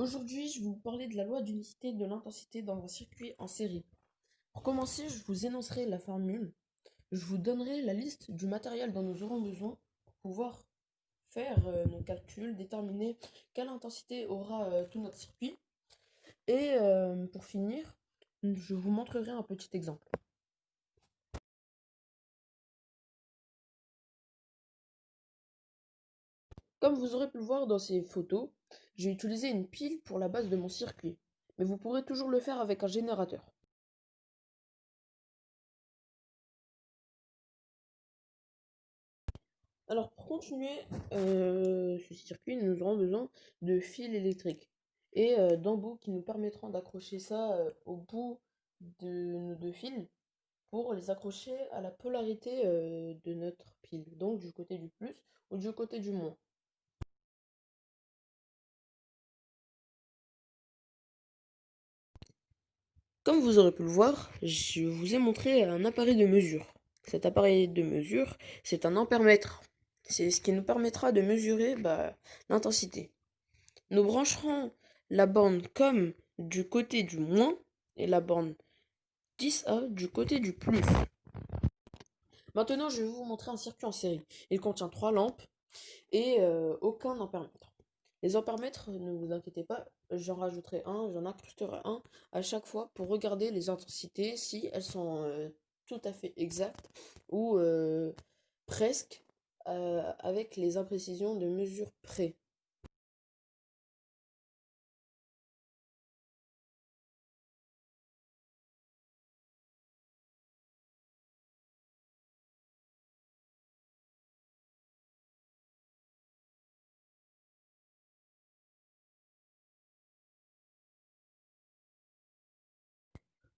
Aujourd'hui, je vais vous parler de la loi d'unicité de l'intensité dans un circuit en série. Pour commencer, je vous énoncerai la formule. Je vous donnerai la liste du matériel dont nous aurons besoin pour pouvoir faire nos calculs, déterminer quelle intensité aura tout notre circuit. Et pour finir, je vous montrerai un petit exemple. Comme vous aurez pu le voir dans ces photos, j'ai utilisé une pile pour la base de mon circuit. Mais vous pourrez toujours le faire avec un générateur. Alors pour continuer ce circuit, nous aurons besoin de fils électriques et d'embouts qui nous permettront d'accrocher ça au bout de nos deux fils pour les accrocher à la polarité de notre pile, donc du côté du plus ou du côté du moins. Comme vous aurez pu le voir, je vous ai montré un appareil de mesure. Cet appareil de mesure, c'est un ampèremètre. C'est ce qui nous permettra de mesurer l'intensité. Nous brancherons la borne comme du côté du moins et la borne 10A du côté du plus. Maintenant, je vais vous montrer un circuit en série. Il contient 3 lampes et aucun ampèremètre. Les ampèremètres, ne vous inquiétez pas, j'en rajouterai un, j'en incrusterai un à chaque fois pour regarder les intensités si elles sont tout à fait exactes ou presque avec les imprécisions de mesure près.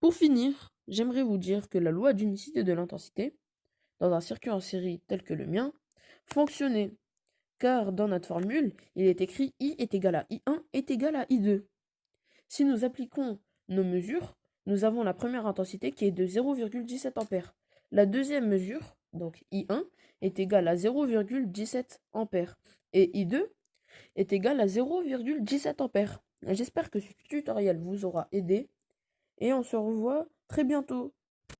Pour finir, j'aimerais vous dire que la loi d'unicité de l'intensité, dans un circuit en série tel que le mien, fonctionnait, car dans notre formule, il est écrit I est égal à I1 est égal à I2. Si nous appliquons nos mesures, nous avons la première intensité qui est de 0,17 ampères. La deuxième mesure, donc I1, est égale à 0,17 ampères. Et I2 est égal à 0,17 ampères. J'espère que ce tutoriel vous aura aidé et on se revoit très bientôt.